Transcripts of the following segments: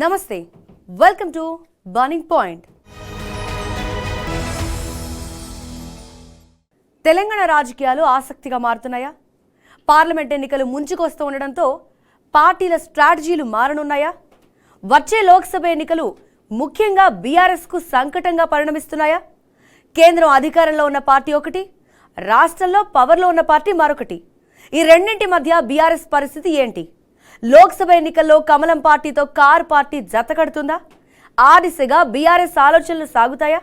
నమస్తే, welcome to burning point. Telangana రాజకీయాలు ఆసక్తిగా మారుతున్నాయా? పార్లమెంట్ ఎన్నికలు ముంచుకొస్తూ ఉండడంతో పార్టీల స్ట్రాటజీలు మారనున్నాయా? వచ్చే లోక్సభ ఎన్నికలు ముఖ్యంగా బీఆర్ఎస్కు సంకటంగా పరిణమిస్తున్నాయా? కేంద్రం అధికారంలో ఉన్న పార్టీ ఒకటి, రాష్ట్రంలో పవర్లో ఉన్న పార్టీ మరొకటి. ఈ రెండింటి మధ్య బీఆర్ఎస్ పరిస్థితి ఏంటి? లోక్సభ ఎన్నికల్లో కమలం పార్టీతో కారు పార్టీ జతకడుతుందా? ఆ దిశగా బీఆర్ఎస్ ఆలోచనలు సాగుతాయా?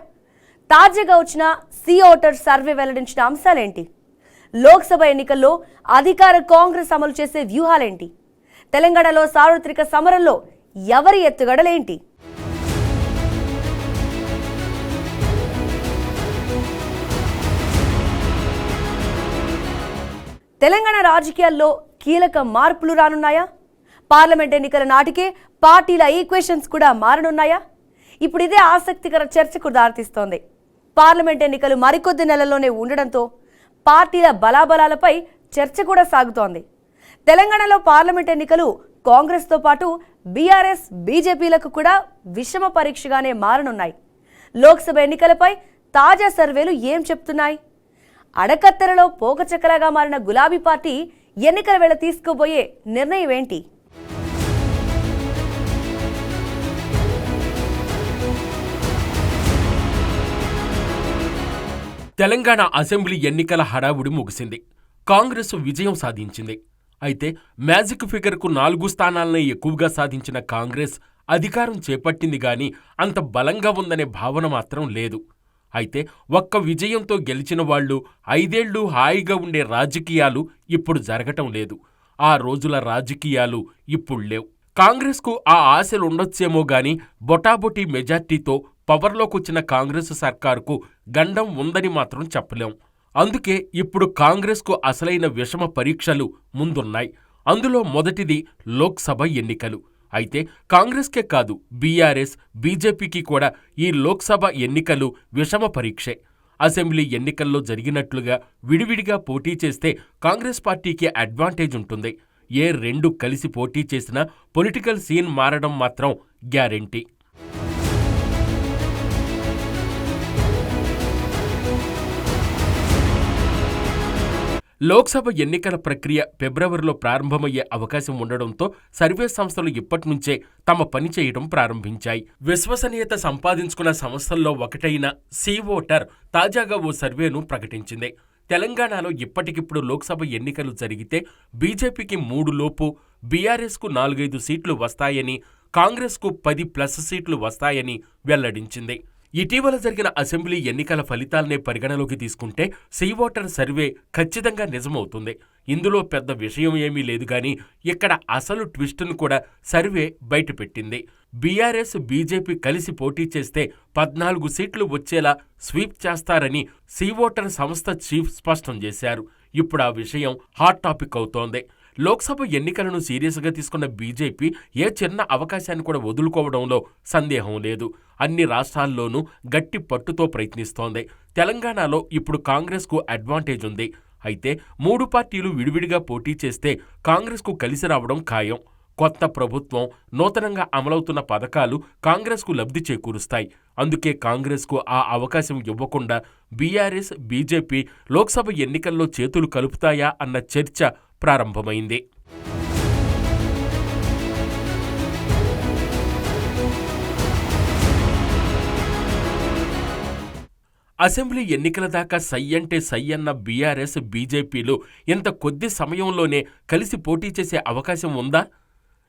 తాజాగా వచ్చిన సి ఓటర్ సర్వే వెల్లడించిన అంశాలేంటి? లోక్సభ ఎన్నికల్లో అధికార కాంగ్రెస్ అమలు చేసే వ్యూహాలేంటి? తెలంగాణలో సార్వత్రిక సమరంలో ఎవరి ఎత్తుగడలేంటి? తెలంగాణ రాజకీయాల్లో కీలక మార్పులు రానున్నాయా? పార్లమెంట్ ఎన్నికల నాటికే పార్టీల ఈక్వేషన్స్ కూడా మారనున్నాయా? ఇప్పుడు ఇదే ఆసక్తికర చర్చకు దారితీస్తోంది. పార్లమెంట్ ఎన్నికలు మరికొద్ది నెలల్లోనే ఉండడంతో పార్టీల బలాబలాలపై చర్చ కూడా సాగుతోంది. తెలంగాణలో పార్లమెంట్ ఎన్నికలు కాంగ్రెస్తో పాటు బీఆర్ఎస్, బీజేపీలకు కూడా విషమ పరీక్షగానే మారనున్నాయి. లోక్సభ ఎన్నికలపై తాజా సర్వేలు ఏం చెప్తున్నాయి? అడకత్తెరలో పోకచక్కలాగా మారిన గులాబీ పార్టీ ఎన్నికల వేళ తీసుకోబోయే నిర్ణయం ఏంటి? తెలంగాణ అసెంబ్లీ ఎన్నికల హడావుడి ముగిసింది. కాంగ్రెస్ విజయం సాధించింది. అయితే మ్యాజిక్ ఫిగర్కు 4 స్థానాలనే ఎక్కువగా సాధించిన కాంగ్రెస్ అధికారం చేపట్టింది గాని అంత బలంగా ఉందనే భావన మాత్రం లేదు. అయితే ఒక్క విజయంతో గెలిచిన వాళ్లు 5 ఏళ్లు హాయిగా ఉండే రాజకీయాలు ఇప్పుడు జరగటం లేదు. ఆ రోజుల రాజకీయాలు ఇప్పుడు లేవు. కాంగ్రెస్కు ఆ ఆశలుండొచ్చేమో గాని బొటాబొటీ మెజార్టీతో పవర్లోకొచ్చిన కాంగ్రెస్ సర్కారుకు గండం ఉందని మాత్రం చెప్పలేం. అందుకే ఇప్పుడు కాంగ్రెస్కు అసలైన విషమ పరీక్షలు ముందున్నాయి. అందులో మొదటిది లోక్సభ ఎన్నికలు. అయితే కాంగ్రెస్కే కాదు, బీఆర్ఎస్, బీజేపీకి కూడా ఈ లోక్సభ ఎన్నికలు విషమ పరీక్షే. అసెంబ్లీ ఎన్నికల్లో జరిగినట్లుగా విడివిడిగా పోటీ చేస్తే కాంగ్రెస్ పార్టీకి అడ్వాంటేజ్ ఉంటుంది. ఏ రెండు కలిసి పోటీ చేసినా పొలిటికల్ సీన్ మారడం మాత్రం గ్యారెంటీ. లోక్సభ ఎన్నికల ప్రక్రియ ఫిబ్రవరిలో ప్రారంభమయ్యే అవకాశం ఉండడంతో సర్వే సంస్థలు ఇప్పటినుంచే తమ పని చేయడం ప్రారంభించాయి. విశ్వసనీయత సంపాదించుకున్న సంస్థల్లో ఒకటైన సి ఓటర్ తాజాగా ఓ సర్వేను ప్రకటించింది. తెలంగాణలో ఇప్పటికిప్పుడు లోక్సభ ఎన్నికలు జరిగితే బీజేపీకి 3 లోపు, బీఆర్ఎస్కు 4-5 సీట్లు వస్తాయని, కాంగ్రెస్కు 10+ సీట్లు వస్తాయని వెల్లడించింది. ఇటీవల జరిగిన అసెంబ్లీ ఎన్నికల ఫలితాలనే పరిగణలోకి తీసుకుంటే సి ఓటర్ సర్వే ఖచ్చితంగా నిజమవుతుంది. ఇందులో పెద్ద విషయం ఏమీ లేదు గాని ఇక్కడ అసలు ట్విస్టును కూడా సర్వే బయటపెట్టింది. బీఆర్ఎస్, బీజేపీ కలిసి పోటీ చేస్తే 14 సీట్లు వచ్చేలా స్వీప్ చేస్తారని సి ఓటర్ సంస్థ చీఫ్ స్పష్టం చేశారు. ఇప్పుడు ఆ విషయం హాట్ టాపిక్ అవుతోంది. లోక్సభ ఎన్నికలను సీరియస్గా తీసుకున్న బీజేపీ ఏ చిన్న అవకాశాన్ని కూడా వదులుకోవడంలో సందేహం లేదు. అన్ని రాష్ట్రాల్లోనూ గట్టి పట్టుతో ప్రయత్నిస్తోంది. తెలంగాణలో ఇప్పుడు కాంగ్రెస్కు అడ్వాంటేజ్ ఉంది. అయితే 3 పార్టీలు విడివిడిగా పోటీ చేస్తే కాంగ్రెస్కు కలిసి రావడం ఖాయం. కొత్త ప్రభుత్వం, నూతనంగా అమలవుతున్న పథకాలు కాంగ్రెస్కు లబ్ధి చేకూరుస్తాయి. అందుకే కాంగ్రెస్కు ఆ అవకాశం ఇవ్వకుండా బీఆర్ఎస్, బీజేపీ లోక్సభ ఎన్నికల్లో చేతులు కలుపుతాయా అన్న చర్చ ప్రారంభమైంది. అసెంబ్లీ ఎన్నికల దాకా సై అంటే సై అన్న బీఆర్ఎస్, బీజేపీలు ఇంత కొద్ది సమయంలోనే కలిసి పోటీ చేసే అవకాశం ఉందా?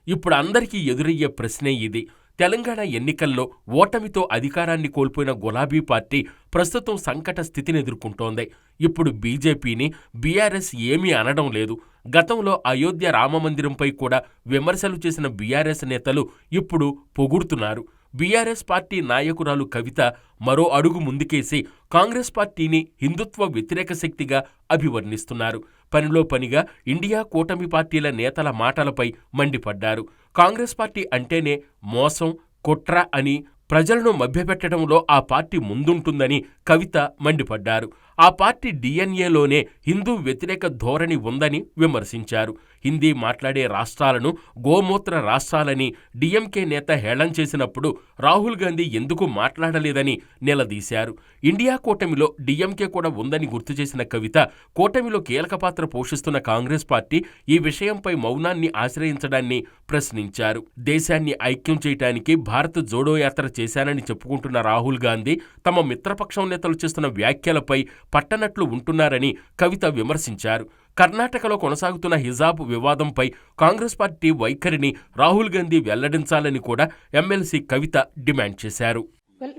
ఇప్పుడు అందరికీ ఎదురయ్యే ప్రశ్నే ఇది. తెలంగాణ ఎన్నికల్లో ఓటమితో అధికారాన్ని కోల్పోయిన గులాబీ పార్టీ ప్రస్తుతం సంకట స్థితిని ఎదుర్కొంటోంది. ఇప్పుడు బీజేపీని బీఆర్ఎస్ ఏమీ అనడం లేదు. గతంలో అయోధ్య రామమందిరంపై కూడా విమర్శలు చేసిన బీఆర్ఎస్ నేతలు ఇప్పుడు పొగుడుతున్నారు. బీఆర్ఎస్ పార్టీ నాయకురాలు కవిత మరో అడుగు ముందుకేసి కాంగ్రెస్ పార్టీని హిందుత్వ వ్యతిరేక శక్తిగా అభివర్ణిస్తున్నారు. పనిలో పనిగా ఇండియా కూటమి పార్టీల నేతల మాటలపై మండిపడ్డారు. కాంగ్రెస్ పార్టీ అంటేనే మోసం, కుట్ర అని ప్రజలను మభ్యపెట్టడంలో ఆ పార్టీ ముందుంటుందని కవిత మండిపడ్డారు. ఆ పార్టీ డిఎన్ఏలోనే హిందూ వ్యతిరేక ధోరణి ఉందని విమర్శించారు. హిందీ మాట్లాడే రాష్ట్రాలను గోమూత్ర రాష్ట్రాలని డిఎంకే నేత హేళన చేసినప్పుడు రాహుల్ గాంధీ ఎందుకు మాట్లాడలేదని నిలదీశారు. ఇండియా కూటమిలో డిఎంకే కూడా ఉందని గుర్తు చేసిన కవిత, కూటమిలో కీలక పాత్ర పోషిస్తున్న కాంగ్రెస్ పార్టీ ఈ విషయంపై మౌనాన్ని ఆశ్రయించడాన్ని ప్రశ్నించారు. దేశాన్ని ఐక్యం చేయడానికి భారత్ జోడో యాత్ర చేశానని చెప్పుకుంటున్న రాహుల్ గాంధీ తమ మిత్రపక్షం నేతలు చేస్తున్న వ్యాఖ్యలపై పట్టనట్లు ఉంటున్నారని కవిత విమర్శించారు. కర్ణాటకలో కొనసాగుతున్న హిజాబ్ వివాదంపై కాంగ్రెస్ పార్టీ వైఖరిని రాహుల్ గాంధీ వెల్లడించాలని కూడా ఎమ్మెల్సీ కవిత డిమాండ్ చేశారు. Well,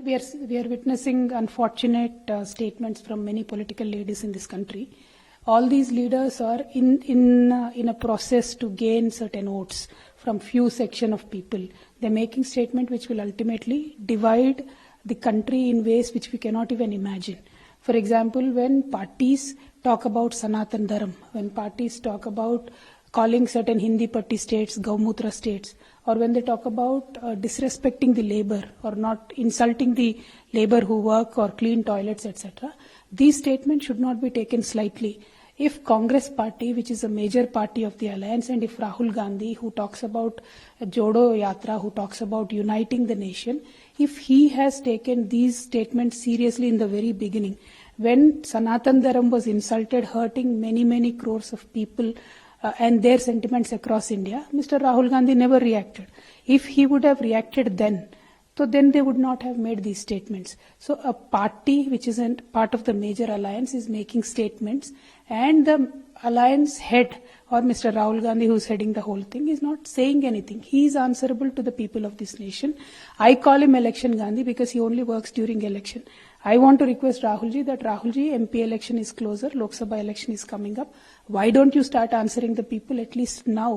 we are witnessing unfortunate statements from many political leaders in this country. All these leaders are in a process to gain certain votes from few section of people. They're making statement which will ultimately divide the country in ways which we cannot even imagine. For example, when parties talk about Sanatan Dharam, when parties talk about calling certain Hindi Patti states Gaumutra states, or when they talk about disrespecting the labor or not insulting the labor who work or clean toilets, etc., these statements should not be taken slightly. If Congress party, which is a major party of the alliance, and if Rahul Gandhi, who talks about Jodo Yatra, who talks about uniting the nation, if he has taken these statements seriously in the very beginning, when Sanatan Dharam was insulted, hurting many crores of people and their sentiments across India, Mr. Rahul Gandhi never reacted. If he would have reacted then they would not have made these statements. So a party which is a part of the major alliance is making statements, and the alliance head, or Mr. Rahul Gandhi, who is heading the whole thing, is not saying anything. He is answerable to the people of this nation. I call him Election Gandhi because he only works during election. I want to request Rahulji that Rahulji, MP election is closer, Lok Sabha election is coming up. Why don't you start answering the people at least now?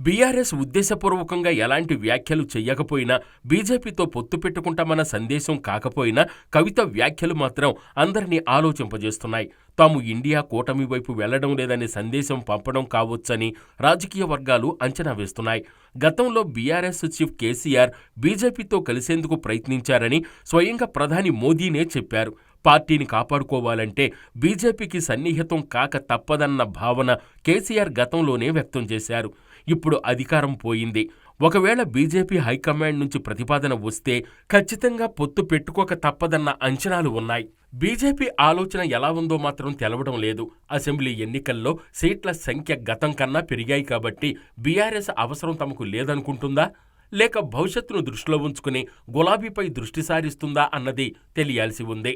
BRS ఉద్దేశపూర్వకంగా ఎలాంటి వ్యాఖ్యలు చెయ్యకపోయినా, బీజేపీతో పొత్తు పెట్టుకుంటామన్న సందేశం కాకపోయినా కవిత వ్యాఖ్యలు మాత్రం అందరినీ ఆలోచింపజేస్తున్నాయి. తాము ఇండియా కూటమి వైపు వెళ్లడం లేదనే సందేశం పంపడం కావచ్చని రాజకీయ వర్గాలు అంచనా వేస్తున్నాయి. గతంలో బీఆర్ఎస్ చీఫ్ కేసీఆర్ బీజేపీతో కలిసేందుకు ప్రయత్నించారని స్వయంగా ప్రధాని మోదీనే చెప్పారు. పార్టీని కాపాడుకోవాలంటే బీజేపీకి సన్నిహితం కాక తప్పదన్న భావన కేసీఆర్ గతంలోనే వ్యక్తం చేశారు. ఇప్పుడు అధికారం పోయింది. ఒకవేళ బీజేపీ హైకమాండ్ నుంచి ప్రతిపాదన వస్తే ఖచ్చితంగా పొత్తు పెట్టుకోక తప్పదన్న అంచనాలు ఉన్నాయి. బీజేపీ ఆలోచన ఎలా ఉందో మాత్రం తెలవడం లేదు. అసెంబ్లీ ఎన్నికల్లో సీట్ల సంఖ్య గతం కన్నా పెరిగాయి కాబట్టి బీఆర్ఎస్ అవసరం తమకు లేదనుకుంటుందా, లేక భవిష్యత్తును దృష్టిలో ఉంచుకుని గులాబీపై దృష్టి సారిస్తుందా అన్నది తెలియాల్సి ఉంది.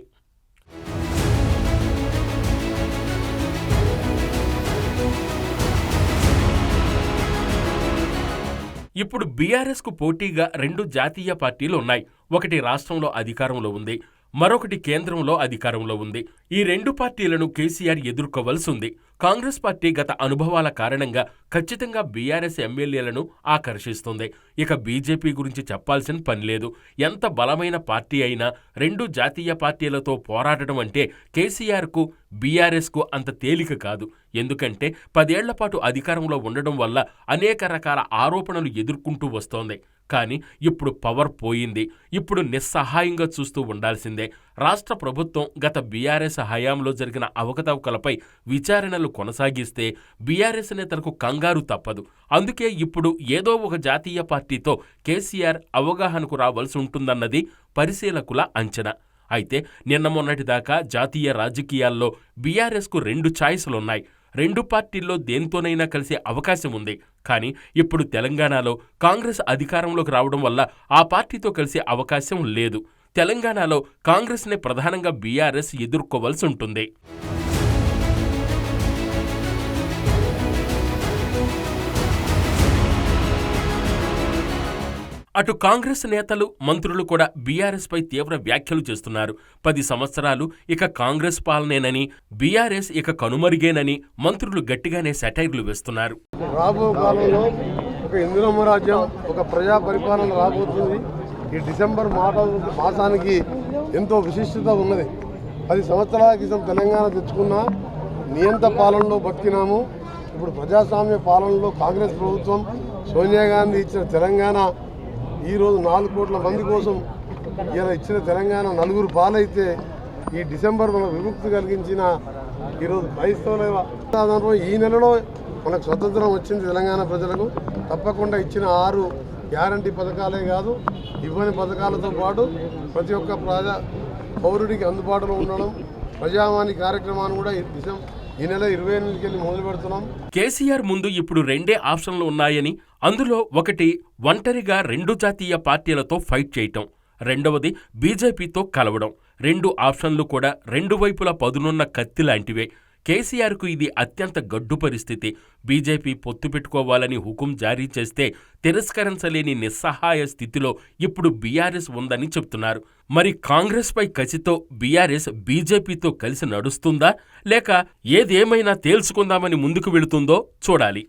ఇప్పుడు బీఆర్ఎస్కు పోటీగా రెండు జాతీయ పార్టీలు ఉన్నాయి. ఒకటి రాష్ట్రంలో అధికారంలో ఉంది, మరొకటి కేంద్రంలో అధికారంలో ఉంది. ఈ రెండు పార్టీలను కేసీఆర్ ఎదుర్కోవలసి ఉంది. కాంగ్రెస్ పార్టీ గత అనుభవాల కారణంగా ఖచ్చితంగా బీఆర్ఎస్ ఎమ్మెల్యేలను ఆకర్షిస్తుంది. ఇక బీజేపీ గురించి చెప్పాల్సిన పని లేదు. ఎంత బలమైన పార్టీ అయినా రెండు జాతీయ పార్టీలతో పోరాడడం అంటే కేసీఆర్కు బీఆర్ఎస్కు అంత తేలిక కాదు. ఎందుకంటే 10 ఏళ్ల పాటు అధికారంలో ఉండడం వల్ల అనేక రకాల ఆరోపణలు ఎదుర్కొంటూ వస్తోంది. కానీ ఇప్పుడు పవర్ పోయింది. ఇప్పుడు నిస్సహాయంగా చూస్తూ ఉండాల్సిందే. రాష్ట్ర ప్రభుత్వం గత బీఆర్ఎస్ హయాంలో జరిగిన అవకతవకలపై విచారణలు కొనసాగిస్తే బీఆర్ఎస్ నేతలకు కంగారు తప్పదు. అందుకే ఇప్పుడు ఏదో ఒక జాతీయ పార్టీతో కేసీఆర్ అవగాహనకు రావాల్సి ఉంటుందన్నది పరిశీలకుల అంచనా. అయితే నిన్న మొన్నటిదాకా జాతీయ రాజకీయాల్లో బీఆర్ఎస్కు 2 ఛాయిస్లున్నాయి. 2 పార్టీల్లో దేనితోనైనా కలిసే అవకాశం ఉంది. కానీ ఇప్పుడు తెలంగాణలో కాంగ్రెస్ అధికారంలోకి రావడం వల్ల ఆ పార్టీతో కలిసే అవకాశం లేదు. తెలంగాణలో కాంగ్రెస్నే ప్రధానంగా బీఆర్ఎస్ ఎదుర్కోవాల్సి ఉంటుంది. అటు కాంగ్రెస్ నేతలు, మంత్రులు కూడా బీఆర్ఎస్పై తీవ్ర వ్యాఖ్యలు చేస్తున్నారు. 10 సంవత్సరాలు ఇక కాంగ్రెస్ పాలనేనని, బీఆర్ఎస్ ఇక కనుమరుగేనని మంత్రులు గట్టిగానే సెటైర్లు వేస్తున్నారు. రాబో కాలంలో ఒక ఇందిరమ్మ రాజ్యం, ఒక ప్రజా పరిపాలన రాబోతుంది. ఈ డిసెంబర్ మాసానికి ఎంతో విశిష్టత ఉన్నది. 10 సంవత్సరాల క్రితం తెలంగాణ తెచ్చుకున్న నియంత పాలనలో బతికినాము. ఇప్పుడు ప్రజాస్వామ్య పాలనలో కాంగ్రెస్ ప్రభుత్వం సోనియా గాంధీ ఇచ్చిన తెలంగాణ ఈరోజు 4 కోట్ల మంది కోసం ఇలా ఇచ్చిన తెలంగాణ 4 పాలైతే ఈ డిసెంబర్ మనకు విముక్తి కలిగించిన ఈరోజు క్రైస్తవుల ఈ నెలలో మనకు స్వతంత్రం వచ్చింది. తెలంగాణ ప్రజలకు తప్పకుండా ఇచ్చిన 6 గ్యారంటీ పథకాలే కాదు, ఇవ్వని పథకాలతో పాటు ప్రతి ఒక్క పౌరుడికి అందుబాటులో ఉండడం, ప్రజావాణి కార్యక్రమాన్ని కూడా ఈ నెల 28కి వెళ్ళి మొదలు పెడుతున్నాం. కేసీఆర్ ముందు ఇప్పుడు 2 ఆప్షన్లు ఉన్నాయని, అందులో ఒకటి ఒంటరిగా 2 జాతీయ పార్టీలతో ఫైట్ చేయటం, రెండవది బీజేపీతో కలవడం. 2 ఆప్షన్లు కూడా 2 వైపులా పదునున్న కత్తి లాంటివే. కేసీఆర్కు ఇది అత్యంత గడ్డు పరిస్థితి. బీజేపీ పొత్తు పెట్టుకోవాలని హుకుం జారీ చేస్తే తిరస్కరించలేని నిస్సహాయ స్థితిలో ఇప్పుడు బీఆర్ఎస్ ఉందని చెప్తున్నారు. మరి కాంగ్రెస్పై కసితో బీఆర్ఎస్ బీజేపీతో కలిసి నడుస్తుందా, లేక ఏదేమైనా తేల్చుకుందామని ముందుకు వెళుతుందో చూడాలి.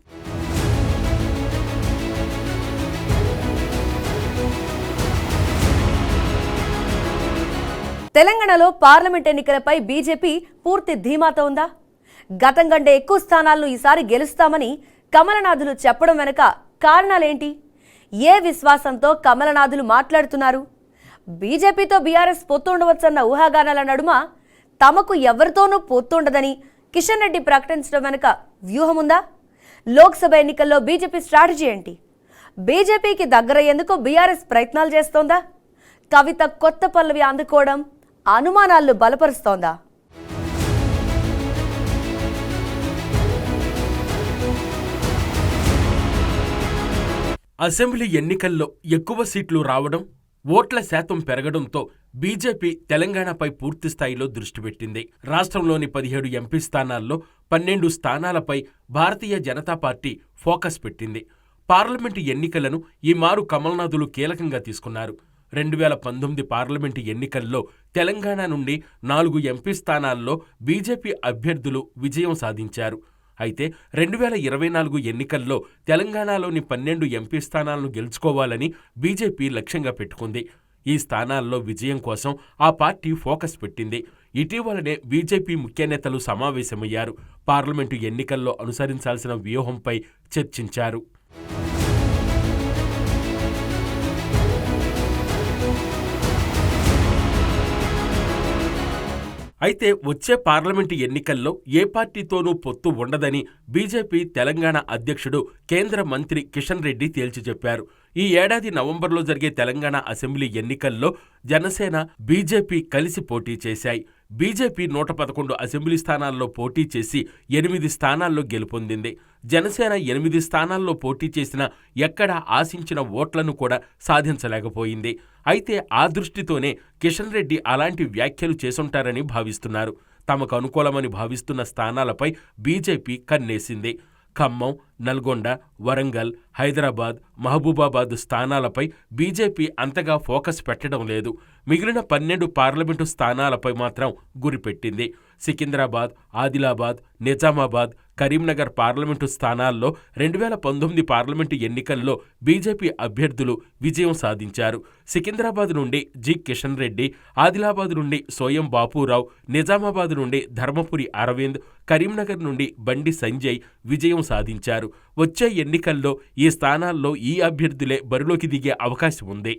తెలంగాణలో పార్లమెంట్ ఎన్నికలపై బీజేపీ పూర్తి ధీమాతో ఉందా? గతం కంటే ఎక్కువ స్థానాలను ఈసారి గెలుస్తామని కమలనాథులు చెప్పడం వెనుక కారణాలేంటి? ఏ విశ్వాసంతో కమలనాథులు మాట్లాడుతున్నారు? బీజేపీతో బీఆర్ఎస్ పొత్తు ఉండవచ్చన్న ఊహాగానాల నడుమ తమకు ఎవరితోనూ పొత్తుండదని కిషన్ రెడ్డి ప్రకటించడం వెనుక వ్యూహముందా? లోక్సభ ఎన్నికల్లో బీజేపీ స్ట్రాటజీ ఏంటి? బీజేపీకి దగ్గరయ్యేందుకు బీఆర్ఎస్ ప్రయత్నాలు చేస్తోందా? కవిత కొత్త పల్లవి అందుకోవడం అనుమానాలను బలపరుస్తోందా? అసెంబ్లీ ఎన్నికల్లో ఎక్కువ సీట్లు రావడం, ఓట్ల శాతం పెరగడంతో బీజేపీ తెలంగాణపై పూర్తిస్థాయిలో దృష్టి పెట్టింది. రాష్ట్రంలోని 17 ఎంపీ స్థానాల్లో 12 స్థానాలపై భారతీయ జనతా పార్టీ ఫోకస్ పెట్టింది. పార్లమెంటు ఎన్నికలను ఈ మారు కమల్నాథులు కీలకంగా తీసుకున్నారు. 2019 పార్లమెంటు ఎన్నికల్లో తెలంగాణ నుండి 4 ఎంపీ స్థానాల్లో బీజేపీ అభ్యర్థులు విజయం సాధించారు. అయితే 2024 ఎన్నికల్లో తెలంగాణలోని 12 ఎంపీ స్థానాలను గెలుచుకోవాలని బీజేపీ లక్ష్యంగా పెట్టుకుంది. ఈ స్థానాల్లో విజయం కోసం ఆ పార్టీ ఫోకస్ పెట్టింది. ఇటీవలనే బీజేపీ ముఖ్య నేతలు సమావేశమయ్యారు. పార్లమెంటు ఎన్నికల్లో అనుసరించాల్సిన వ్యూహంపై చర్చించారు. అయితే వచ్చే పార్లమెంటు ఎన్నికల్లో ఏ పార్టీతోనూ పొత్తు ఉండదని బీజేపీ తెలంగాణ అధ్యక్షుడు కేంద్ర మంత్రి కిషన్ రెడ్డి తేల్చి చెప్పారు. ఈ ఏడాది నవంబర్లో జరిగే తెలంగాణ అసెంబ్లీ ఎన్నికల్లో జనసేన, బీజేపీ కలిసి పోటీ చేశాయి. బీజేపీ 111 అసెంబ్లీ స్థానాల్లో పోటీ చేసి 8 స్థానాల్లో గెలుపొందింది. జనసేన 8 స్థానాల్లో పోటీ చేసినా ఎక్కడా ఆశించిన ఓట్లను కూడా సాధించలేకపోయింది. అయితే ఆ దృష్టితోనే కిషన్ రెడ్డి అలాంటి వ్యాఖ్యలు చేసుంటారని భావిస్తున్నారు. తమకు అనుకూలమని భావిస్తున్న స్థానాలపై బీజేపీ కన్నేసింది. ఖమ్మం, నల్గొండ, వరంగల్, హైదరాబాద్, మహబూబాబాద్ స్థానాలపై బీజేపీ అంతగా ఫోకస్ పెట్టడం లేదు. మిగిలిన 12 పార్లమెంటు స్థానాలపై మాత్రం గురిపెట్టింది. సికింద్రాబాద్, ఆదిలాబాద్, నిజామాబాద్, కరీంనగర్ పార్లమెంటు స్థానాల్లో 2019 పార్లమెంటు ఎన్నికల్లో బీజేపీ అభ్యర్థులు విజయం సాధించారు. సికింద్రాబాద్ నుండి జి కిషన్ రెడ్డి, ఆదిలాబాద్ నుండి సోయం బాపురావు, నిజామాబాద్ నుండి ధర్మపురి అరవింద్, కరీంనగర్ నుండి బండి సంజయ్ విజయం సాధించారు. వచ్చే ఎన్నికల్లో ఈ స్థానాల్లో ఈ అభ్యర్థులే బరిలోకి దిగే అవకాశం ఉంది.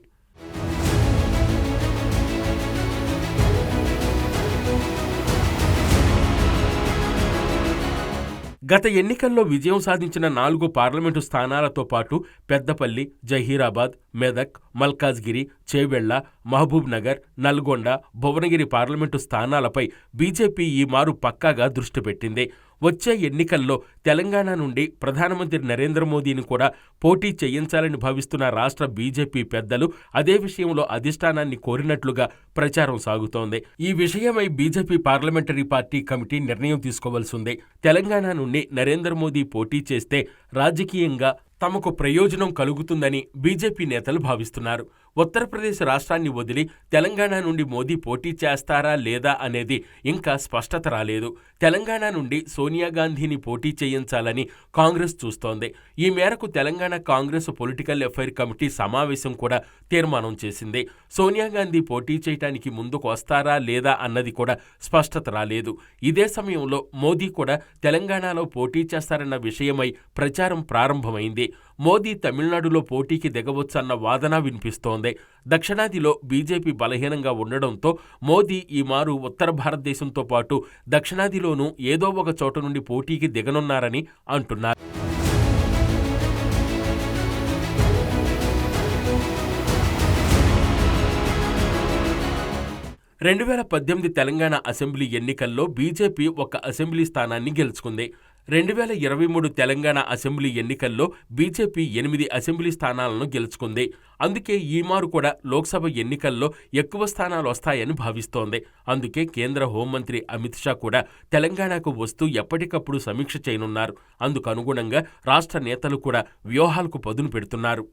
గత ఎన్నికల్లో విజయం సాధించిన 4 పార్లమెంటు స్థానాలతో పాటు పెద్దపల్లి, జహీరాబాద్, మెదక్, మల్కాజ్గిరి, చేవెళ్ల, మహబూబ్ నగర్, నల్గొండ, భువనగిరి పార్లమెంటు స్థానాలపై బీజేపీ ఈ మారు పక్కాగా దృష్టి పెట్టింది. వచ్చే ఎన్నికల్లో తెలంగాణ నుండి ప్రధానమంత్రి నరేంద్ర మోదీని కూడా పోటీ చేయించాలని భావిస్తున్న రాష్ట్ర బీజేపీ పెద్దలు అదే విషయంలో అధిష్టానాన్ని కోరినట్లుగా ప్రచారం సాగుతోంది. ఈ విషయమై బీజేపీ పార్లమెంటరీ పార్టీ కమిటీ నిర్ణయం తీసుకోవాల్సిందే. తెలంగాణ నుండి నరేంద్ర మోదీ పోటీ చేస్తే రాజకీయంగా తమకు ప్రయోజనం కలుగుతుందని బీజేపీ నేతలు భావిస్తున్నారు. ఉత్తరప్రదేశ్ రాష్ట్రాన్ని వదిలి తెలంగాణ నుండి మోదీ పోటీ చేస్తారా లేదా అనేది ఇంకా స్పష్టత రాలేదు. తెలంగాణ నుండి సోనియా గాంధీని పోటీ చేయించాలని కాంగ్రెస్ చూస్తోంది. ఈ మేరకు Telangana Congress political affair committee సమావేశం కూడా తీర్మానం చేసింది. సోనియా గాంధీ పోటీ చేయడానికి ముందుకు వస్తారా లేదా అన్నది కూడా స్పష్టత రాలేదు. ఇదే సమయంలో మోదీ కూడా తెలంగాణలో పోటీ చేస్తారన్న విషయమై ప్రచారం ప్రారంభమైంది. మోదీ తమిళనాడులో పోటీకి దిగవచ్చన్న వాదన వినిపిస్తోంది. దక్షిణాదిలో బీజేపీ బలహీనంగా ఉండడంతో మోదీ ఈ మారు ఉత్తర భారతదేశంతో పాటు దక్షిణాదిలోనూ ఏదో ఒక చోట నుండి పోటీకి దిగనున్నారని అంటున్నారు. 2018 తెలంగాణ అసెంబ్లీ ఎన్నికల్లో బీజేపీ ఒక అసెంబ్లీ స్థానాన్ని గెలుచుకుంది. 2023 తెలంగాణ అసెంబ్లీ ఎన్నికల్లో బీజేపీ 8 అసెంబ్లీ స్థానాలను గెలుచుకుంది. అందుకే ఈ మారు కూడా లోక్సభ ఎన్నికల్లో ఎక్కువ స్థానాలు వస్తాయని భావిస్తోంది. అందుకే కేంద్ర హోంమంత్రి అమిత్ షా కూడా తెలంగాణకు వస్తూ ఎప్పటికప్పుడు సమీక్ష చేయనున్నారు. అందుకు అనుగుణంగా రాష్ట్ర నేతలు కూడా వ్యూహాలకు పదును పెడుతున్నారు.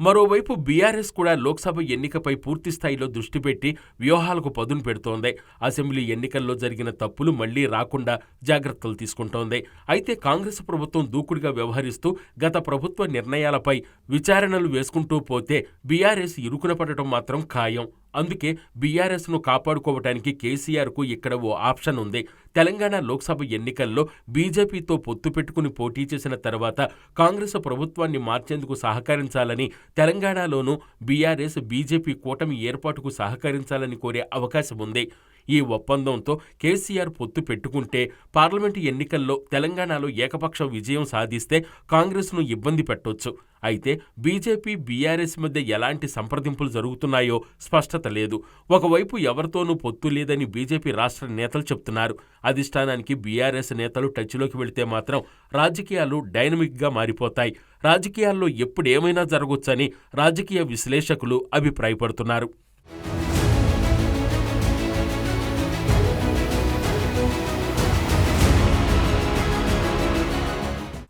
మరోవైపు బీఆర్ఎస్ కూడా లోక్సభ ఎన్నికపై పూర్తిస్థాయిలో దృష్టి పెట్టి వ్యూహాలకు పదును పెడుతోంది. అసెంబ్లీ ఎన్నికల్లో జరిగిన తప్పులు మళ్లీ రాకుండా జాగ్రత్తలు తీసుకుంటోంది. అయితే కాంగ్రెస్ ప్రభుత్వం దూకుడుగా వ్యవహరిస్తూ గత ప్రభుత్వ నిర్ణయాలపై విచారణలు వేసుకుంటూ పోతే బీఆర్ఎస్ ఇరుకున పడటం మాత్రం ఖాయం. అందుకే బీఆర్ఎస్ను కాపాడుకోవటానికి కేసీఆర్కు ఇక్కడ ఓ ఆప్షన్ ఉంది. తెలంగాణ లోక్సభ ఎన్నికల్లో బీజేపీతో పొత్తు పెట్టుకుని పోటీ చేసిన తర్వాత కాంగ్రెస్ ప్రభుత్వాన్ని మార్చేందుకు సహకరించాలని, తెలంగాణలోనూ బీఆర్ఎస్ బీజేపీ కూటమి ఏర్పాటుకు సహకరించాలని కోరే అవకాశం ఉంది. ఈ ఒప్పందంతో కేసీఆర్ పొత్తు పెట్టుకుంటే పార్లమెంటు ఎన్నికల్లో తెలంగాణలో ఏకపక్ష విజయం సాధిస్తే కాంగ్రెస్ను ఇబ్బంది పెట్టొచ్చు. అయితే బీజేపీ బీఆర్ఎస్ మధ్య ఎలాంటి సంప్రదింపులు జరుగుతున్నాయో స్పష్టత లేదు. ఒకవైపు ఎవరితోనూ పొత్తు లేదని బీజేపీ రాష్ట్ర నేతలు చెప్తున్నారు. అధిష్టానానికి బీఆర్ఎస్ నేతలు టచ్లోకి వెళితే మాత్రం రాజకీయాలు డైనమిక్గా మారిపోతాయి. రాజకీయాల్లో ఎప్పుడేమైనా జరగొచ్చని రాజకీయ విశ్లేషకులు అభిప్రాయపడుతున్నారు.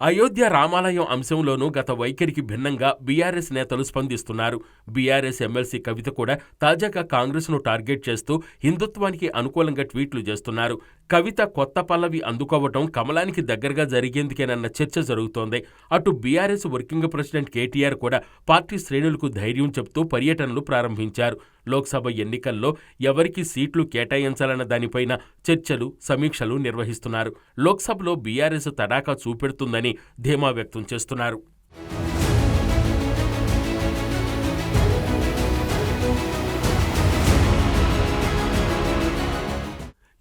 అయోధ్య రామాలయం అంశంలోనూ గత వైఖరికి భిన్నంగా బీఆర్ఎస్ నేతలు స్పందిస్తున్నారు. బీఆర్ఎస్ ఎమ్మెల్సీ కవిత కూడా తాజాగా కాంగ్రెస్ను టార్గెట్ చేస్తూ హిందుత్వానికి అనుకూలంగా ట్వీట్లు చేస్తున్నారు. కవిత కొత్త పల్లవి అందుకోవటం కమలానికి దగ్గరగా జరిగేందుకేనన్న చర్చ జరుగుతోంది. అటు బీఆర్ఎస్ వర్కింగ్ ప్రెసిడెంట్ కేటీఆర్ కూడా పార్టీ శ్రేణులకు ధైర్యం చెప్తూ పర్యటనలు ప్రారంభించారు. లోక్సభ ఎన్నికల్లో ఎవరికి సీట్లు కేటాయించాలన్న దానిపైన చర్చలు, సమీక్షలు నిర్వహిస్తున్నారు. లోక్సభలో బీఆర్ఎస్ తడాకా చూపెడుతుందని ధీమా వ్యక్తం చేస్తున్నారు.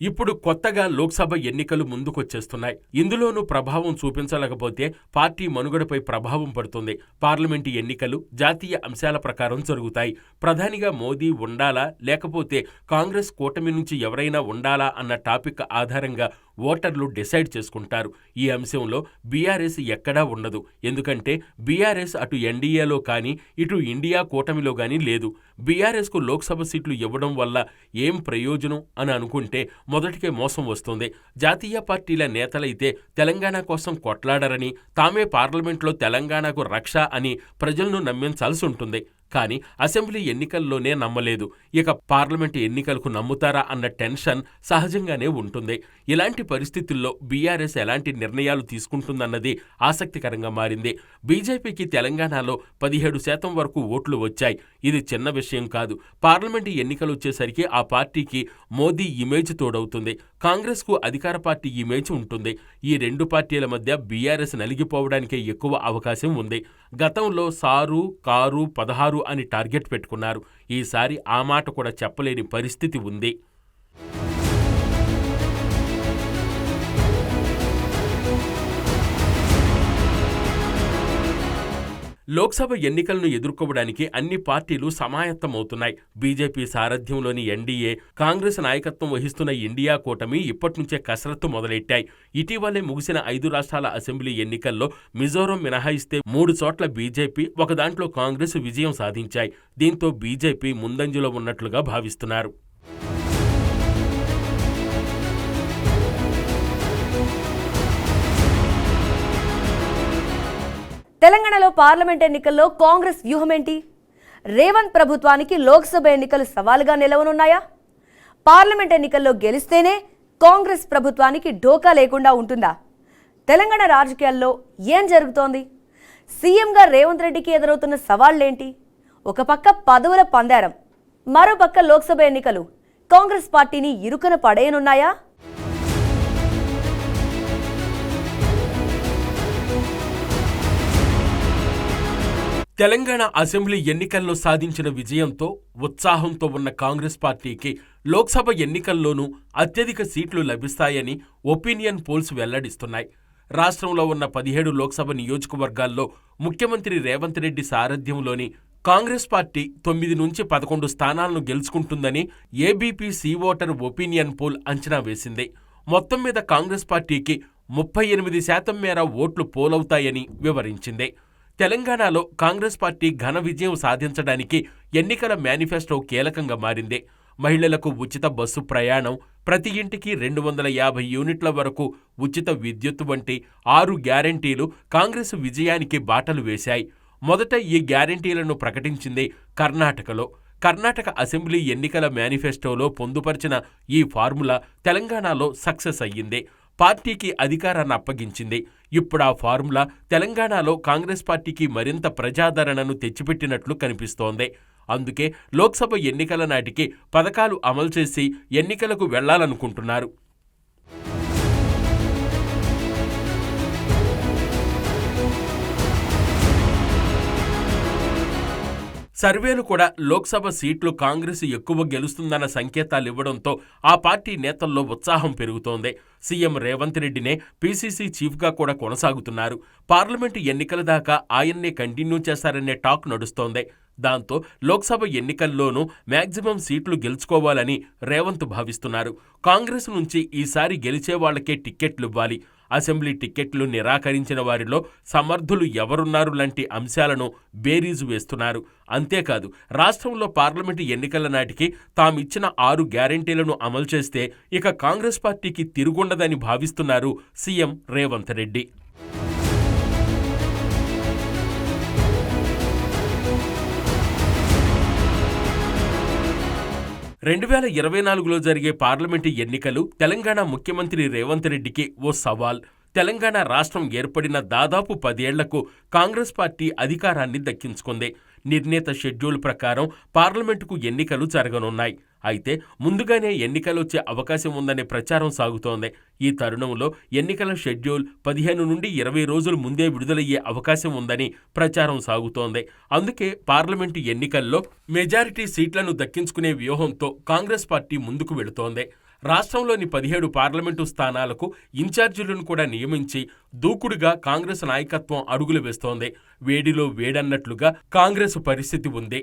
ఇప్పుడు కొత్తగా లోక్సభ ఎన్నికలు ముందుకొచ్చేస్తున్నాయి. ఇందులోనూ ప్రభావం చూపించలేకపోతే పార్టీ మనుగడపై ప్రభావం పడుతుంది. పార్లమెంటు ఎన్నికలు జాతీయ అంశాల ప్రకారం జరుగుతాయి. ప్రధానిగా మోదీ ఉండాలా లేకపోతే కాంగ్రెస్ కూటమి నుంచి ఎవరైనా ఉండాలా అన్న టాపిక్ ఆధారంగా ఓటర్లు డిసైడ్ చేసుకుంటారు. ఈ అంశంలో బీఆర్ఎస్ ఎక్కడా ఉండదు. ఎందుకంటే బీఆర్ఎస్ అటు ఎన్డీఏలో కానీ ఇటు ఇండియా కూటమిలో కానీ లేదు. బీఆర్ఎస్కు లోక్సభ సీట్లు ఇవ్వడం వల్ల ఏం ప్రయోజనం అని అనుకుంటే మొదటికే మోసం వస్తుంది. జాతీయ పార్టీల నేతలైతే తెలంగాణ కోసం కొట్లాడరని, తామే పార్లమెంట్లో తెలంగాణకు రక్ష అని ప్రజలను నమ్మించాల్సి ఉంటుంది. కానీ అసెంబ్లీ ఎన్నికల్లోనే నమ్మలేదు. ఇక పార్లమెంటు ఎన్నికలకు నమ్ముతారా అన్న టెన్షన్ సహజంగానే ఉంటుంది. ఇలాంటి పరిస్థితుల్లో బీఆర్ఎస్ ఎలాంటి నిర్ణయాలు తీసుకుంటుందన్నది ఆసక్తికరంగా మారింది. బీజేపీకి తెలంగాణలో 17% వరకు ఓట్లు వచ్చాయి. ఇది చిన్న విషయం కాదు. పార్లమెంటు ఎన్నికలు వచ్చేసరికి ఆ పార్టీకి మోదీ ఇమేజ్ తోడవుతుంది. కాంగ్రెస్కు అధికార పార్టీ ఇమేజ్ ఉంటుంది. ఈ రెండు పార్టీల మధ్య బీఆర్ఎస్ నలిగిపోవడానికే ఎక్కువ అవకాశం ఉంది. గతంలో సారు, కారు, 16 అని టార్గెట్ పెట్టుకున్నారు. ఈసారి ఆ మాట కూడా చెప్పలేని పరిస్థితి ఉంది. లోక్సభ ఎన్నికలను ఎదుర్కోవడానికి అన్ని పార్టీలు సమాయత్తమవుతున్నాయి. బీజేపీ సారథ్యంలోని ఎన్డీఏ, కాంగ్రెస్ నాయకత్వం వహిస్తున్న ఇండియా కూటమి ఇప్పటినుంచే కసరత్తు మొదలెట్టాయి. ఇటీవలే ముగిసిన 5 రాష్ట్రాల అసెంబ్లీ ఎన్నికల్లో మిజోరం మినహాయిస్తే 3 చోట్ల బీజేపీ, ఒక దాంట్లో కాంగ్రెస్ విజయం సాధించాయి. దీంతో బీజేపీ ముందంజలో ఉన్నట్లుగా భావిస్తున్నారు. తెలంగాణలో పార్లమెంట్ ఎన్నికల్లో కాంగ్రెస్ వ్యూహమేంటి? రేవంత్ ప్రభుత్వానికి లోక్సభ ఎన్నికలు సవాలుగా నిలవనున్నాయా? పార్లమెంట్ ఎన్నికల్లో గెలిస్తేనే కాంగ్రెస్ ప్రభుత్వానికి ఢోకా లేకుండా ఉంటుందా? తెలంగాణ రాజకీయాల్లో ఏం జరుగుతోంది? సీఎంగా రేవంత్ రెడ్డికి ఎదురవుతున్న సవాళ్లేంటి? ఒక పక్క పదవుల పందారం, మరోపక్క లోక్సభ ఎన్నికలు కాంగ్రెస్ పార్టీని ఇరుకున పడేయనున్నాయా? తెలంగాణ అసెంబ్లీ ఎన్నికల్లో సాధించిన విజయంతో ఉత్సాహంతో ఉన్న కాంగ్రెస్ పార్టీకి లోక్సభ ఎన్నికల్లోనూ అత్యధిక సీట్లు లభిస్తాయని ఒపీనియన్ పోల్స్ వెల్లడిస్తున్నాయి. రాష్ట్రంలో ఉన్న 17 లోక్సభ నియోజకవర్గాల్లో ముఖ్యమంత్రి రేవంత్ రెడ్డి సారథ్యంలోని కాంగ్రెస్ పార్టీ 9 నుంచి 11 స్థానాలను గెలుచుకుంటుందని ABP C voter opinion poll అంచనా వేసింది. మొత్తం మీద కాంగ్రెస్ పార్టీకి 38% మేర ఓట్లు పోలవుతాయని వివరించింది. తెలంగాణలో కాంగ్రెస్ పార్టీ ఘన విజయం సాధించడానికి ఎన్నికల మేనిఫెస్టో కీలకంగా మారింది. మహిళలకు ఉచిత బస్సు ప్రయాణం, ప్రతి ఇంటికి 250 యూనిట్ల వరకు ఉచిత విద్యుత్ వంటి 6 గ్యారంటీలు కాంగ్రెస్ విజయానికి బాటలు వేశాయి. మొదట ఈ గ్యారంటీలను ప్రకటించింది కర్ణాటకలో. కర్ణాటక అసెంబ్లీ ఎన్నికల మేనిఫెస్టోలో పొందుపరిచిన ఈ ఫార్ములా తెలంగాణలో సక్సెస్ అయ్యింది. పార్టీకి అధికారాన్ని అప్పగించింది. ఇప్పుడు ఆ ఫార్ములా తెలంగాణలో కాంగ్రెస్ పార్టీకి మరింత ప్రజాదరణను తెచ్చిపెట్టినట్లు కనిపిస్తోంది. అందుకే లోక్సభ ఎన్నికల నాటికి పథకాలు అమలు చేసి ఎన్నికలకు వెళ్లాలనుకుంటున్నారు. సర్వేలు కూడా లోక్సభ సీట్లు కాంగ్రెస్ ఎక్కువ గెలుస్తుందన్న సంకేతాలివ్వడంతో ఆ పార్టీ నేతల్లో ఉత్సాహం పెరుగుతోంది. సీఎం రేవంత్ రెడ్డినే పీసీసీ చీఫ్గా కూడా కొనసాగుతున్నారు. పార్లమెంటు ఎన్నికల దాకా ఆయన్నే కంటిన్యూ చేస్తారనే టాక్ నడుస్తోంది. దాంతో లోక్సభ ఎన్నికల్లోనూ మ్యాక్సిమం సీట్లు గెలుచుకోవాలని రేవంత్ భావిస్తున్నారు. కాంగ్రెస్ నుంచి ఈసారి గెలిచే వాళ్లకే టిక్కెట్లివ్వాలి, అసెంబ్లీ టిక్కెట్లు నిరాకరించిన వారిలో సమర్థులు ఎవరున్నారు లాంటి అంశాలను బేరీజు వేస్తున్నారు. అంతేకాదు, రాష్ట్రంలో పార్లమెంటు ఎన్నికల నాటికి తామిచ్చిన 6 గ్యారంటీలను అమలు చేస్తే ఇక కాంగ్రెస్ పార్టీకి తిరుగుండదని భావిస్తున్నారు సీఎం రేవంత్ రెడ్డి. రెండు 2024లో జరిగే పార్లమెంటు ఎన్నికలు తెలంగాణ ముఖ్యమంత్రి రేవంత్ రెడ్డికి ఓ సవాల్. తెలంగాణ రాష్ట్రం ఏర్పడిన దాదాపు 10 ఏళ్లకు కాంగ్రెస్ పార్టీ అధికారాన్ని దక్కించుకుంది. నిర్ణీత షెడ్యూల్ ప్రకారం పార్లమెంటుకు ఎన్నికలు జరగనున్నాయి. అయితే ముందుగానే ఎన్నికలొచ్చే అవకాశం ఉందనే ప్రచారం సాగుతోంది. ఈ తరుణంలో ఎన్నికల షెడ్యూల్ 15 నుండి 20 రోజులు ముందే విడుదలయ్యే అవకాశం ఉందని ప్రచారం సాగుతోంది. అందుకే పార్లమెంటు ఎన్నికల్లో మెజారిటీ సీట్లను దక్కించుకునే వ్యూహంతో కాంగ్రెస్ పార్టీ ముందుకు వెళుతోంది. రాష్ట్రంలోని 17 పార్లమెంటు స్థానాలకు ఇన్ఛార్జీలను కూడా నియమించి దూకుడుగా కాంగ్రెస్ నాయకత్వం అడుగులు వేస్తోంది. వేడిలో వేడన్నట్లుగా కాంగ్రెస్ పరిస్థితి ఉంది.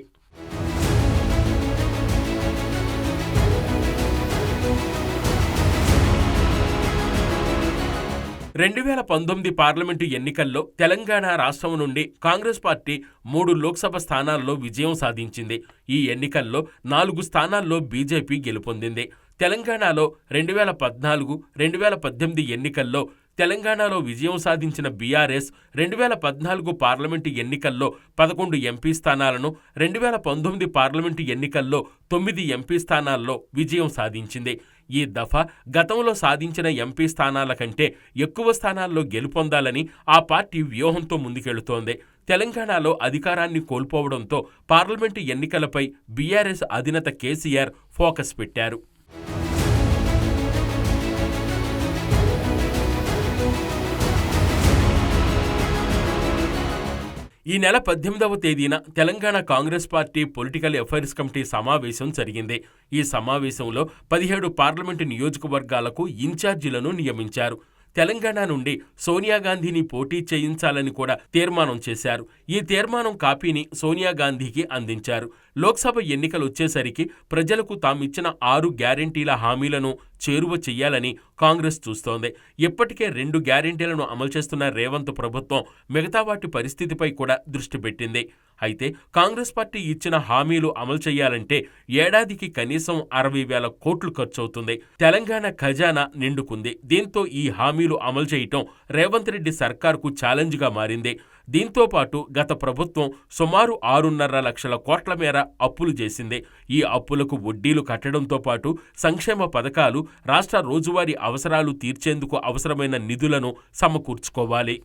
2019 పార్లమెంటు ఎన్నికల్లో తెలంగాణ రాష్ట్రం నుండి కాంగ్రెస్ పార్టీ 3 లోక్సభ స్థానాల్లో విజయం సాధించింది. ఈ ఎన్నికల్లో 4 స్థానాల్లో బీజేపీ గెలుపొందింది. తెలంగాణలో 2014, 2018 ఎన్నికల్లో తెలంగాణలో విజయం సాధించిన బీఆర్ఎస్ 2014 పార్లమెంటు ఎన్నికల్లో 11 ఎంపీ స్థానాలను, 2019 పార్లమెంటు ఎన్నికల్లో 9 ఎంపీ స్థానాల్లో విజయం సాధించింది. ఈ దఫా గతంలో సాధించిన ఎంపీ స్థానాల కంటే ఎక్కువ స్థానాల్లో గెలుపొందాలని ఆ పార్టీ వ్యూహంతో ముందుకెళుతోంది. తెలంగాణలో అధికారాన్ని కోల్పోవడంతో పార్లమెంటు ఎన్నికలపై బీఆర్ఎస్ అధినేత కేసీఆర్ ఫోకస్ పెట్టారు. ఈ నెల 18వ తేదీన Telangana Congress party political affairs committee సమావేశం జరిగింది. ఈ సమావేశంలో 17 పార్లమెంటు నియోజకవర్గాలకు ఇన్ఛార్జీలను నియమించారు. తెలంగాణ నుండి సోనియా గాంధీని పోటీ చేయించాలని కూడా తీర్మానం చేశారు. ఈ తీర్మానం కాపీని సోనియా గాంధీకి అందించారు. లోక్సభ ఎన్నికలు వచ్చేసరికి ప్రజలకు తామిచ్చిన 6 గ్యారెంటీల హామీలను చేరువ చెయ్యాలని కాంగ్రెస్ చూస్తోంది. ఇప్పటికే 2 గ్యారెంటీలను అమలు చేస్తున్న రేవంత్ ప్రభుత్వం మిగతా వాటి పరిస్థితిపై కూడా దృష్టి పెట్టింది. అయితే కాంగ్రెస్ పార్టీ ఇచ్చిన హామీలు అమలు చేయాలంటే ఏడాదికి కనీసం 60,000 కోట్లు ఖర్చవుతుంది. తెలంగాణ ఖజానా నిండుకుంది. దీంతో ఈ హామీలు అమలు చేయటం రేవంత్ రెడ్డి సర్కార్కు ఛాలెంజ్గా మారింది. దీంతో పాటు గత ప్రభుత్వం సుమారు 6.5 లక్షల కోట్ల మేర అప్పులు చేసింది. ఈ అప్పులకు వడ్డీలు కట్టడంతో పాటు సంక్షేమ పథకాలు, రాష్ట్ర రోజువారీ అవసరాలు తీర్చేందుకు అవసరమైన నిధులను సమకూర్చుకోవాలి.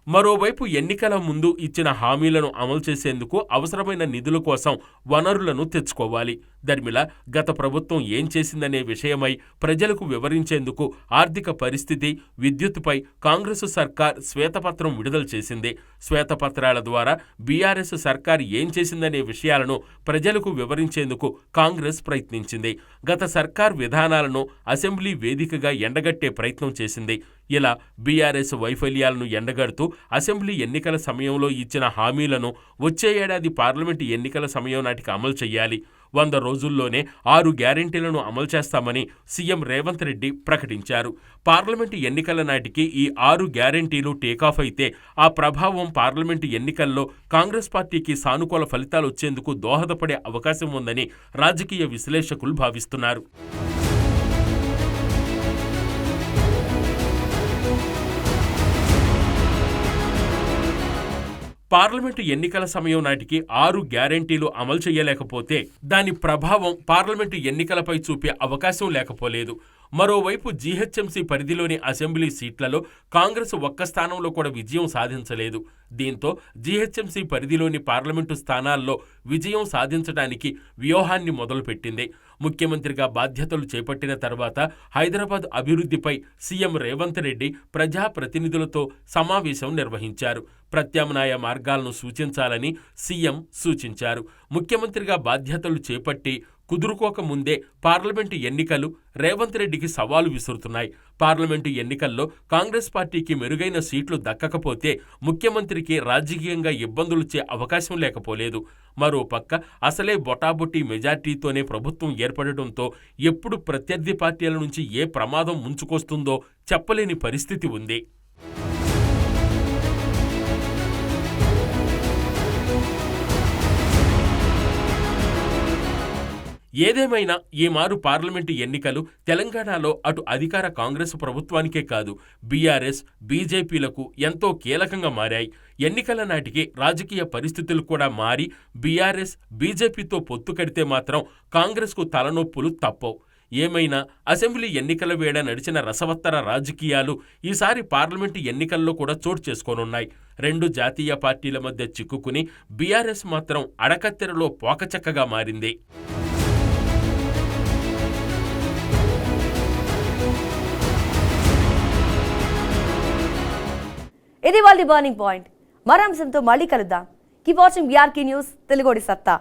మరోవైపు ఎన్నికల ముందు ఇచ్చిన హామీలను అమలు చేసేందుకు అవసరమైన నిధుల కోసం వనరులను తెచ్చుకోవాలి. దర్మిలా గత ప్రభుత్వం ఏం చేసిందనే విషయమై ప్రజలకు వివరించేందుకు ఆర్థిక పరిస్థితి, విద్యుత్తుపై కాంగ్రెసు సర్కార్ శ్వేతపత్రం విడుదల చేసింది. శ్వేతపత్రాల ద్వారా బీఆర్ఎస్ సర్కార్ ఏం చేసిందనే విషయాలను ప్రజలకు వివరించేందుకు కాంగ్రెస్ ప్రయత్నించింది. గత సర్కార్ విధానాలను అసెంబ్లీ వేదికగా ఎండగట్టే ప్రయత్నం చేసింది. ఇలా బీఆర్ఎస్ వైఫల్యాలను ఎండగడుతూ అసెంబ్లీ ఎన్నికల సమయంలో ఇచ్చిన హామీలను వచ్చే ఏడాది పార్లమెంటు ఎన్నికల సమయం నాటికి అమలు చేయాలి. 100 రోజుల్లోనే 6 గ్యారెంటీలను అమలు చేస్తామని సీఎం రేవంత్ రెడ్డి ప్రకటించారు. పార్లమెంటు ఎన్నికల నాటికి ఈ 6 గ్యారెంటీలు టేకాఫ్ అయితే ఆ ప్రభావం పార్లమెంటు ఎన్నికల్లో కాంగ్రెస్ పార్టీకి సానుకూల ఫలితాలు వచ్చేందుకు దోహదపడే అవకాశం ఉందని రాజకీయ విశ్లేషకులు భావిస్తున్నారు. పార్లమెంటు ఎన్నికల సమయం నాటికి 6 గ్యారెంటీలు అమలు చేయలేకపోతే దాని ప్రభావం పార్లమెంటు ఎన్నికలపై చూపే అవకాశం లేకపోలేదు. మరోవైపు జీహెచ్ఎంసీ పరిధిలోని అసెంబ్లీ సీట్లలో కాంగ్రెస్ ఒక్క స్థానంలో కూడా విజయం సాధించలేదు. దీంతో జీహెచ్ఎంసీ పరిధిలోని పార్లమెంటు స్థానాల్లో విజయం సాధించడానికి వ్యూహాన్ని మొదలుపెట్టింది. ముఖ్యమంత్రిగా బాధ్యతలు చేపట్టిన తర్వాత హైదరాబాద్ అభివృద్ధిపై సీఎం రేవంత్ రెడ్డి ప్రజాప్రతినిధులతో సమావేశం నిర్వహించారు. ప్రత్యామ్నాయ మార్గాలను సూచించాలని సీఎం సూచించారు. ముఖ్యమంత్రిగా బాధ్యతలు చేపట్టి కుదురుకోక ముందే పార్లమెంటు ఎన్నికలు రేవంత్ రెడ్డికి సవాలు విసురుతున్నాయి. పార్లమెంటు ఎన్నికల్లో కాంగ్రెస్ పార్టీకి మెరుగైన సీట్లు దక్కకపోతే ముఖ్యమంత్రికి రాజకీయంగా ఇబ్బందులొచ్చే అవకాశం లేకపోలేదు. మరోపక్క అసలే బొటాబొట్టి మెజార్టీతోనే ప్రభుత్వం ఏర్పడటంతో ఎప్పుడు ప్రత్యర్థి పార్టీల నుంచి ఏ ప్రమాదం ముంచుకొస్తుందో చెప్పలేని పరిస్థితి ఉంది. ఏదేమైనా ఈ మారు పార్లమెంటు ఎన్నికలు తెలంగాణలో అటు అధికార కాంగ్రెస్ ప్రభుత్వానికే కాదు బీఆర్ఎస్, బీజేపీలకు ఎంతో కీలకంగా మారాయి. ఎన్నికల నాటికి రాజకీయ పరిస్థితులు కూడా మారి బీఆర్ఎస్, బీజేపీతో పొత్తు కడితే మాత్రం కాంగ్రెస్కు తలనొప్పులు తప్పవు. ఏమైనా అసెంబ్లీ ఎన్నికల వేళ నడిచిన రసవత్తర రాజకీయాలు ఈసారి పార్లమెంటు ఎన్నికల్లో కూడా చోటు చేసుకోనున్నాయి. 2 జాతీయ పార్టీల మధ్య చిక్కుకుని బీఆర్ఎస్ మాత్రం అడకత్తెరలో పోకచెక్కగా మారింది. ఇది వాళ్ళ బర్నింగ్ పాయింట్. మరో అంశంతో మళ్ళీ కలుద్దాం. కీప్ వాచింగ్ బీఆర్కే న్యూస్, తెలుగోడి సత్తా.